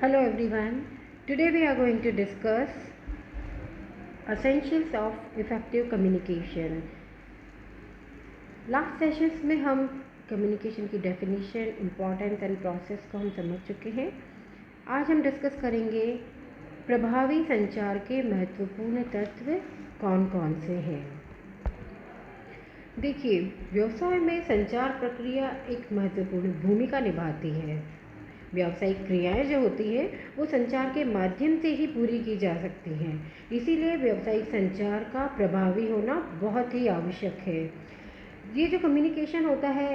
Hello everyone. Today we are going to discuss essentials of effective communication. Last sessions में हम communication की definition, importance and process को हम समझ चुके हैं। आज हम डिस्कस करेंगे प्रभावी संचार के महत्वपूर्ण तत्व कौन कौन से हैं। देखिए, व्यवसाय में संचार प्रक्रिया एक महत्वपूर्ण भूमिका निभाती है। व्यावसायिक क्रियाएं जो होती हैं वो संचार के माध्यम से ही पूरी की जा सकती हैं। इसीलिए व्यावसायिक संचार का प्रभावी होना बहुत ही आवश्यक है। ये जो कम्युनिकेशन होता है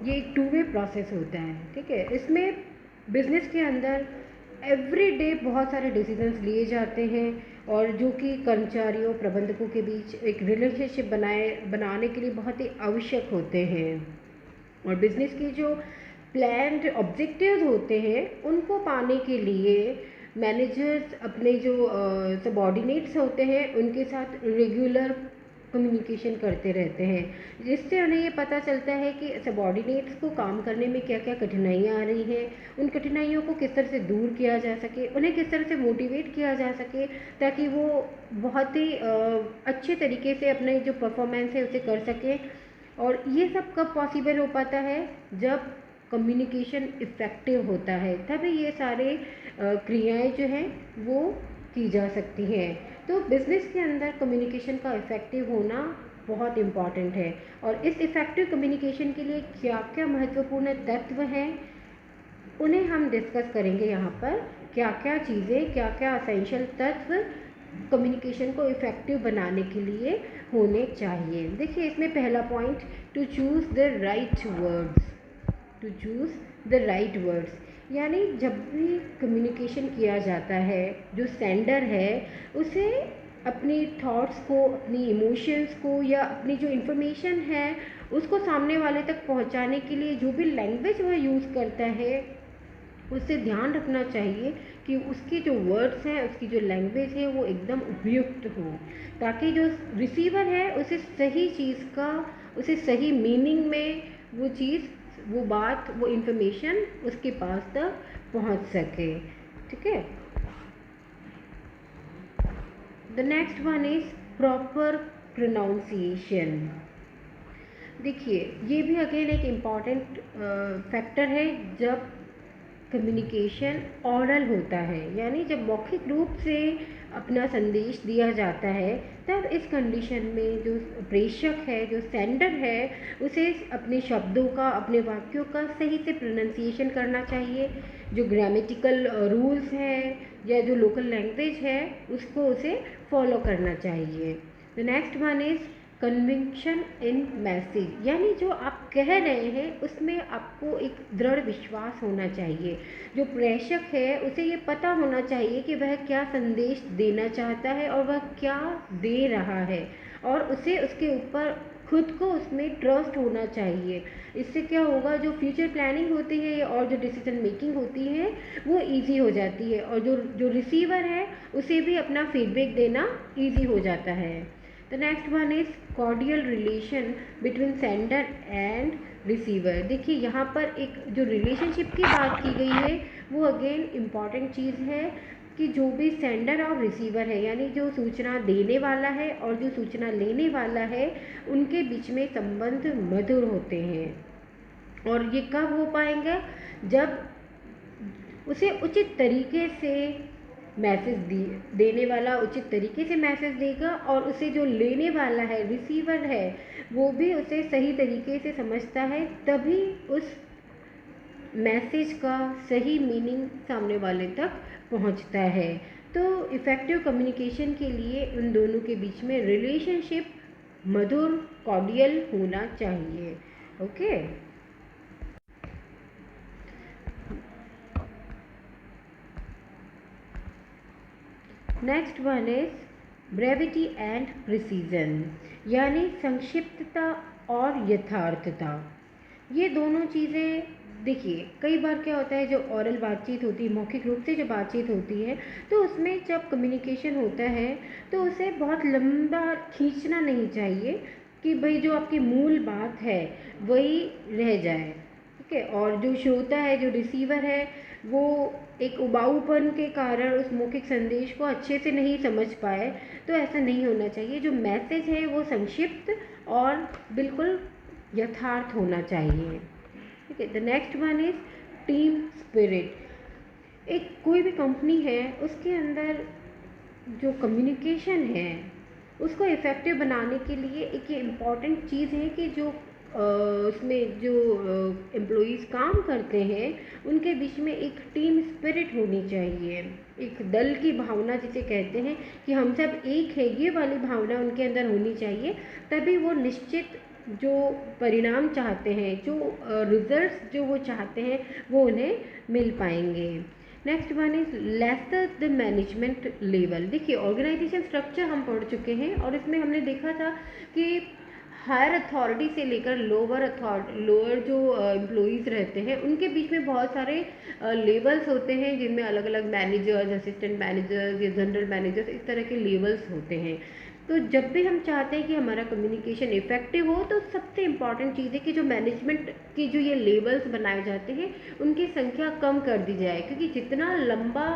ये एक टू वे प्रोसेस होता है, ठीक है। इसमें बिजनेस के अंदर एवरी डे बहुत सारे डिसीजंस लिए जाते हैं और जो कि कर्मचारियों प्रबंधकों के बीच एक रिलेशनशिप बनाने के लिए बहुत ही आवश्यक होते हैं। और बिजनेस की जो प्लान्ड ऑब्जेक्टिव्स होते हैं उनको पाने के लिए मैनेजर्स अपने जो सबऑर्डिनेट्स होते हैं उनके साथ रेगुलर कम्युनिकेशन करते रहते हैं, जिससे उन्हें ये पता चलता है कि सबऑर्डिनेट्स को काम करने में क्या क्या कठिनाइयाँ आ रही हैं, उन कठिनाइयों को किस तरह से दूर किया जा सके, उन्हें किस तरह से मोटिवेट किया जा सके ताकि वो बहुत ही अच्छे तरीके से अपने जो परफॉर्मेंस है उसे कर सकें। और ये सब कब पॉसिबल हो पाता है? जब कम्युनिकेशन इफ़ेक्टिव होता है, तभी ये सारे क्रियाएं जो हैं वो की जा सकती हैं। तो बिज़नेस के अंदर कम्युनिकेशन का इफ़ेक्टिव होना बहुत इम्पॉर्टेंट है। और इस इफ़ेक्टिव कम्युनिकेशन के लिए क्या क्या महत्वपूर्ण तत्व हैं उन्हें हम डिस्कस करेंगे यहाँ पर। क्या क्या चीज़ें, क्या क्या असेंशियल तत्व कम्युनिकेशन को इफ़ेक्टिव बनाने के लिए होने चाहिए। देखिए, इसमें पहला point, to choose the right words. To choose the right words यानी जब भी कम्युनिकेशन किया जाता है, जो सेंडर है उसे अपनी थॉट्स को, अपनी इमोशंस को या अपनी जो इन्फॉर्मेशन है उसको सामने वाले तक पहुंचाने के लिए जो भी लैंग्वेज वह यूज़ करता है उससे ध्यान रखना चाहिए कि उसकी जो वर्ड्स हैं, उसकी जो लैंग्वेज है वो एकदम उपयुक्त हो, ताकि जो रिसीवर है उसे सही चीज़ का, उसे सही मीनिंग में वो चीज़, वो बात, वो इन्फॉर्मेशन उसके पास तक पहुंच सके, ठीक है। The next one is proper pronunciation. देखिए, ये भी अगेन एक इम्पॉर्टेंट फैक्टर है जब कम्युनिकेशन ऑरल होता है, यानी जब मौखिक रूप से अपना संदेश दिया जाता है, तब इस कंडीशन में जो प्रेषक है, जो सेंडर है, उसे अपने शब्दों का, अपने वाक्यों का सही से प्रोनाउंसिएशन करना चाहिए। जो ग्रामेटिकल रूल्स हैं या जो लोकल लैंग्वेज है उसको उसे फॉलो करना चाहिए। The next one is conviction in message, यानी जो आप कह रहे हैं उसमें आपको एक दृढ़ विश्वास होना चाहिए। जो प्रेषक है उसे ये पता होना चाहिए कि वह क्या संदेश देना चाहता है और वह क्या दे रहा है, और उसे उसके ऊपर खुद को उसमें ट्रस्ट होना चाहिए। इससे क्या होगा, जो फ्यूचर प्लानिंग होती है और जो डिसीजन मेकिंग होती है वो इजी हो जाती है, और जो जो रिसीवर है उसे भी अपना फीडबैक देना इजी हो जाता है। The next one is cordial relation between sender and receiver. देखिए, यहाँ पर एक जो रिलेशनशिप की बात की गई है वो अगेन इम्पॉर्टेंट चीज़ है कि जो भी सेंडर और रिसीवर है, यानी जो सूचना देने वाला है और जो सूचना लेने वाला है, उनके बीच में संबंध मधुर होते हैं। और ये कब हो पाएंगे? जब उसे उचित तरीके से मैसेज देने वाला उचित तरीके से मैसेज देगा, और उसे जो लेने वाला है, रिसीवर है, वो भी उसे सही तरीके से समझता है, तभी उस मैसेज का सही मीनिंग सामने वाले तक पहुंचता है। तो इफ़ेक्टिव कम्युनिकेशन के लिए उन दोनों के बीच में रिलेशनशिप मधुर, कॉर्डियल होना चाहिए। Okay. Next one is brevity and precision, यानी संक्षिप्तता और यथार्थता। ये दोनों चीज़ें, देखिए कई बार क्या होता है, जो ओरल बातचीत होती है, मौखिक रूप से जो बातचीत होती है, तो उसमें जब कम्युनिकेशन होता है तो उसे बहुत लंबा खींचना नहीं चाहिए कि भाई जो आपकी मूल बात है वही रह जाए, ठीक है। और जो श्रोता है, जो रिसीवर है, वो एक उबाऊपन के कारण उस मौखिक संदेश को अच्छे से नहीं समझ पाए, तो ऐसा नहीं होना चाहिए। जो मैसेज है वो संक्षिप्त और बिल्कुल यथार्थ होना चाहिए। ठीक है। The next one is team spirit. एक कोई भी कंपनी है उसके अंदर जो कम्युनिकेशन है उसको इफ़ेक्टिव बनाने के लिए एक ये इम्पॉर्टेंट चीज़ है कि जो उसमें जो एम्प्लॉइज़ काम करते हैं उनके बीच में एक टीम स्पिरिट होनी चाहिए, एक दल की भावना जिसे कहते हैं कि हम सब एक है, ये वाली भावना उनके अंदर होनी चाहिए। तभी वो निश्चित जो परिणाम चाहते हैं, जो रिजल्ट्स जो वो चाहते हैं, वो उन्हें मिल पाएंगे। Next one is lesser the management level. देखिए ऑर्गेनाइजेशन स्ट्रक्चर हम पढ़ चुके हैं और इसमें हमने देखा था कि हायर अथॉरिटी से लेकर लोअर जो एम्प्लॉइज़ रहते हैं उनके बीच में बहुत सारे लेवल्स होते हैं, जिनमें अलग अलग मैनेजर्स, असिस्टेंट मैनेजर्स या जनरल मैनेजर्स, इस तरह के लेवल्स होते हैं। तो जब भी हम चाहते हैं कि हमारा कम्युनिकेशन इफ़ेक्टिव हो, तो सबसे इम्पॉर्टेंट चीज़ है कि जो मैनेजमेंट की जो ये लेवल्स बनाए जाते हैं उनकी संख्या कम कर दी जाए, क्योंकि जितना लंबा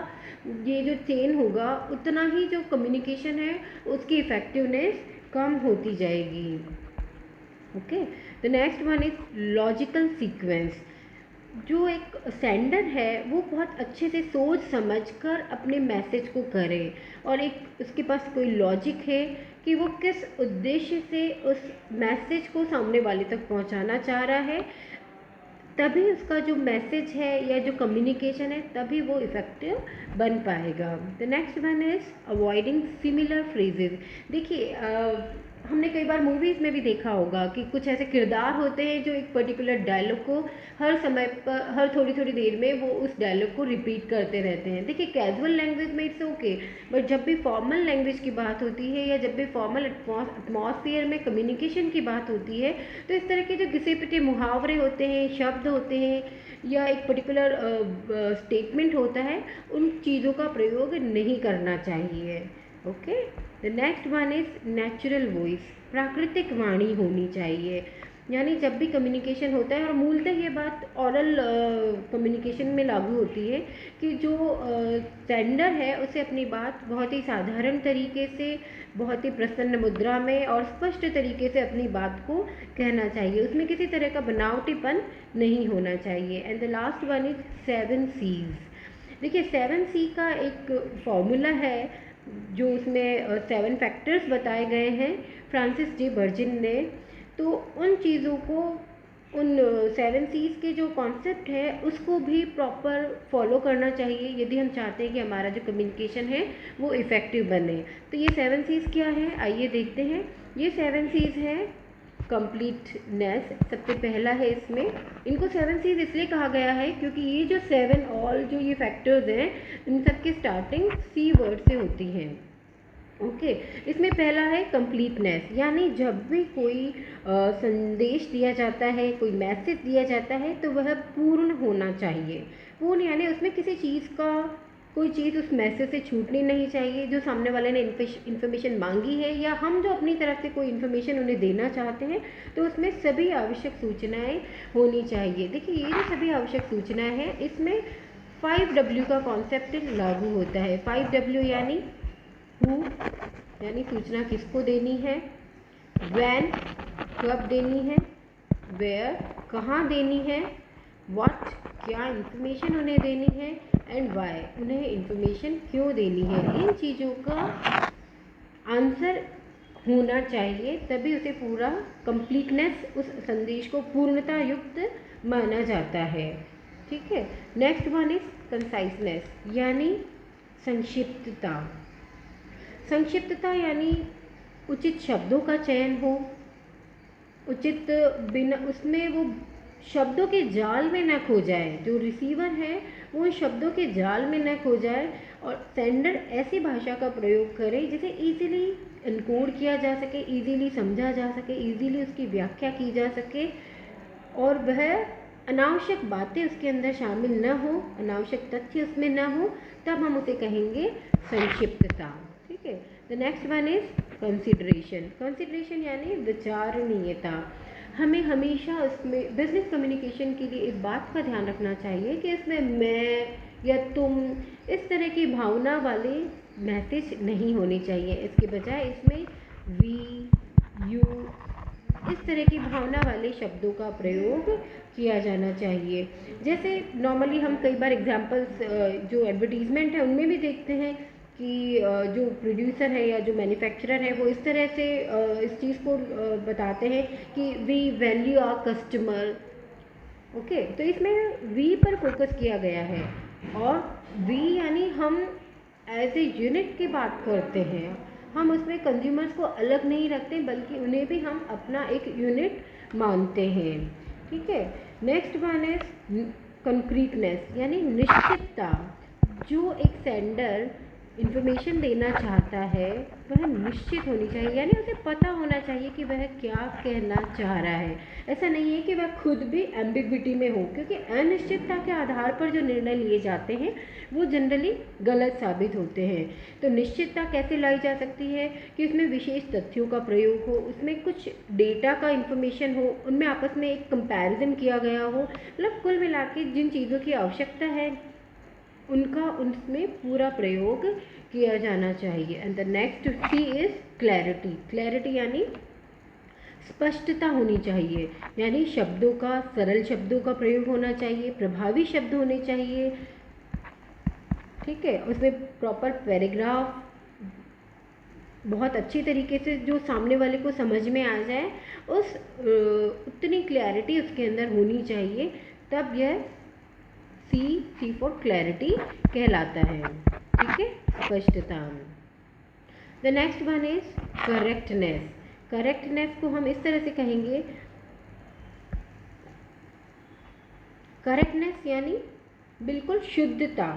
ये जो चेन होगा उतना ही जो कम्युनिकेशन है उसकी इफ़ेक्टिवनेस कम होती जाएगी। Okay. The next one is logical sequence. जो एक सेंडर है वो बहुत अच्छे से सोच समझकर अपने मैसेज को करे और एक उसके पास कोई लॉजिक है कि वो किस उद्देश्य से उस मैसेज को सामने वाले तक पहुंचाना चाह रहा है, तभी उसका जो मैसेज है या जो कम्युनिकेशन है तभी वो इफ़ेक्टिव बन पाएगा। The next one is avoiding similar phrases. देखिए हमने कई बार मूवीज़ में भी देखा होगा कि कुछ ऐसे किरदार होते हैं जो एक पर्टिकुलर डायलॉग को हर समय पर, हर थोड़ी थोड़ी देर में वो उस डायलॉग को रिपीट करते रहते हैं। देखिए कैजुअल लैंग्वेज में इट्स ओके, बट जब भी फॉर्मल लैंग्वेज की बात होती है या जब भी फॉर्मल एटमॉस्फेयर में कम्युनिकेशन की बात होती है, तो इस तरह के जो घिसे पिटे मुहावरे होते हैं, शब्द होते हैं या एक पर्टिकुलर स्टेटमेंट होता है, उन चीज़ों का प्रयोग नहीं करना चाहिए। Okay. The next one is natural voice. प्राकृतिक वाणी होनी चाहिए, यानी जब भी कम्युनिकेशन होता है, और मूलतः ये बात ओरल कम्युनिकेशन में लागू होती है कि जो सेंडर है उसे अपनी बात बहुत ही साधारण तरीके से, बहुत ही प्रसन्न मुद्रा में और स्पष्ट तरीके से अपनी बात को कहना चाहिए, उसमें किसी तरह का बनावटीपन नहीं होना चाहिए। And the last one is 7 C's। देखिए 7 C का एक फॉर्मूला है जो उसमें 7 फैक्टर्स बताए गए हैं फ्रांसिस जे बर्जिन ने। तो उन चीज़ों को, उन 7 C's के जो कॉन्सेप्ट है उसको भी प्रॉपर फॉलो करना चाहिए यदि हम चाहते हैं कि हमारा जो कम्युनिकेशन है वो इफ़ेक्टिव बने। तो ये 7 C's क्या है, आइए देखते हैं। ये 7 C's है कंप्लीटनेस, सबसे पहला है इसमें। इनको 7 C's इसलिए कहा गया है क्योंकि ये जो 7 ऑल जो ये फैक्टर्स हैं इन सब की स्टार्टिंग C वर्ड से होती हैं। ओके। इसमें पहला है कंप्लीटनेस, यानी जब भी कोई संदेश दिया जाता है, कोई मैसेज दिया जाता है, तो वह पूर्ण होना चाहिए। पूर्ण यानी उसमें किसी चीज़ का, कोई चीज़ उस मैसेज से छूटनी नहीं चाहिए। जो सामने वाले ने इन्फॉर्मेशन मांगी है या हम जो अपनी तरफ से कोई इन्फॉर्मेशन उन्हें देना चाहते हैं, तो उसमें सभी आवश्यक सूचनाएं होनी चाहिए। देखिए ये जो सभी आवश्यक सूचनाएं हैं इसमें 5W का कॉन्सेप्ट लागू होता है। 5W यानी हु, यानी सूचना किसको देनी है, व्हेन, कब देनी है, वेयर, कहाँ देनी है, व्हाट, क्या इन्फॉर्मेशन उन्हें देनी है, एंड वाई, उन्हें इन्फॉर्मेशन क्यों देनी है। इन चीज़ों का आंसर होना चाहिए, तभी उसे पूरा कंप्लीटनेस, उस संदेश को पूर्णता युक्त माना जाता है। ठीक है। नेक्स्ट वन इज कंसाइसनेस, यानी संक्षिप्तता। संक्षिप्तता यानी उचित शब्दों का चयन हो, उचित, बिना उसमें वो शब्दों के जाल में न खो जाए, जो रिसीवर है वो उन शब्दों के जाल में न खो जाए, और सेंडर ऐसी भाषा का प्रयोग करे जिसे इजीली एनकोड किया जा सके, इजीली समझा जा सके, इजीली उसकी व्याख्या की जा सके, और वह अनावश्यक बातें उसके अंदर शामिल न हो, अनावश्यक तथ्य उसमें न हो, तब हम उसे कहेंगे संक्षिप्तता। ठीक है। The next one is consideration. Consideration यानी विचारणीयता। हमें हमेशा उसमें बिजनेस कम्युनिकेशन के लिए इस बात का ध्यान रखना चाहिए कि इसमें मैं, या तुम, इस तरह की भावना वाले मैसेज नहीं होने चाहिए। इसके बजाय इसमें वी, यू, इस तरह की भावना वाले शब्दों का प्रयोग किया जाना चाहिए। जैसे नॉर्मली हम कई बार एग्जाम्पल्स जो एडवर्टीज़मेंट है उनमें भी देखते हैं कि जो प्रोड्यूसर है या जो मैन्युफैक्चरर है वो इस तरह से इस चीज़ को बताते हैं कि we value our customer. Okay, तो इसमें वी पर फोकस किया गया है और वी यानी हम एज ए यूनिट की बात करते हैं। हम उसमें कंज्यूमर्स को अलग नहीं रखते बल्कि उन्हें भी हम अपना एक यूनिट मानते हैं। ठीक है, नेक्स्ट वन इज कंक्रीटनेस यानी निश्चितता। जो एक सेंडर इन्फॉर्मेशन देना चाहता है वह निश्चित होनी चाहिए, यानी उसे पता होना चाहिए कि वह क्या कहना चाह रहा है। ऐसा नहीं है कि वह खुद भी एम्बिग्विटी में हो, क्योंकि अनिश्चितता के आधार पर जो निर्णय लिए जाते हैं वो जनरली गलत साबित होते हैं। तो निश्चितता कैसे लाई जा सकती है कि उसमें विशेष तथ्यों का प्रयोग हो, उसमें कुछ डेटा का इंफॉर्मेशन हो, उनमें आपस में एक कंपैरिजन किया गया हो, मतलब कुल मिला के जिन चीज़ों की आवश्यकता है उनका उसमें पूरा प्रयोग किया जाना चाहिए। And the next C is clarity. Clarity यानी स्पष्टता होनी चाहिए, यानी शब्दों का, सरल शब्दों का प्रयोग होना चाहिए, प्रभावी शब्द होने चाहिए। ठीक है, उसमें प्रॉपर पैराग्राफ बहुत अच्छी तरीके से जो सामने वाले को समझ में आ जाए, उस उतनी क्लैरिटी उसके अंदर होनी चाहिए, तब यह सी फॉर क्लैरिटी कहलाता है। ठीक है, स्पष्टता। The next one is correctness. Correctness को हम इस तरह से कहेंगे, करेक्टनेस यानी बिल्कुल शुद्धता,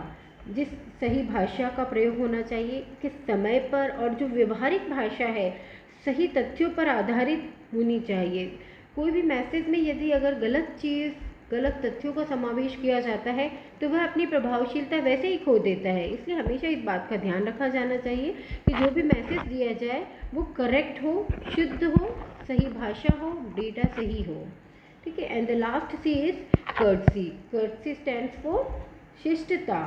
जिस सही भाषा का प्रयोग होना चाहिए, किस समय पर, और जो व्यवहारिक भाषा है सही तथ्यों पर आधारित होनी चाहिए। कोई भी मैसेज में यदि अगर गलत चीज़, गलत तथ्यों का समावेश किया जाता है तो वह अपनी प्रभावशीलता वैसे ही खो देता है। इसलिए हमेशा इस बात का ध्यान रखा जाना चाहिए कि जो भी मैसेज दिया जाए वो करेक्ट हो, शुद्ध हो, सही भाषा हो, डेटा सही हो। ठीक है, and the last C is courtesy. Courtesy stands for शिष्टता।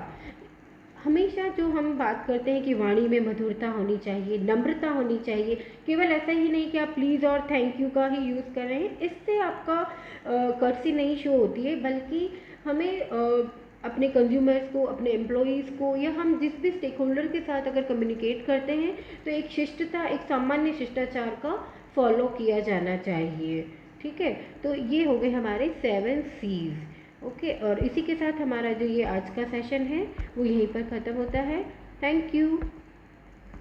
हमेशा जो हम बात करते हैं कि वाणी में मधुरता होनी चाहिए, नम्रता होनी चाहिए, केवल ऐसा ही नहीं कि आप प्लीज़ और थैंक यू का ही यूज़ कर रहे हैं, इससे आपका कर्टसी नहीं शो होती है, बल्कि हमें अपने कंज्यूमर्स को, अपने एम्प्लॉयज़ को, या हम जिस भी स्टेक होल्डर के साथ अगर कम्युनिकेट करते हैं तो एक शिष्टता, एक सामान्य शिष्टाचार का फॉलो किया जाना चाहिए। ठीक है, तो ये हो गए हमारे 7 C's। ओके, और इसी के साथ हमारा जो ये आज का सेशन है वो यहीं पर ख़त्म होता है। Thank you.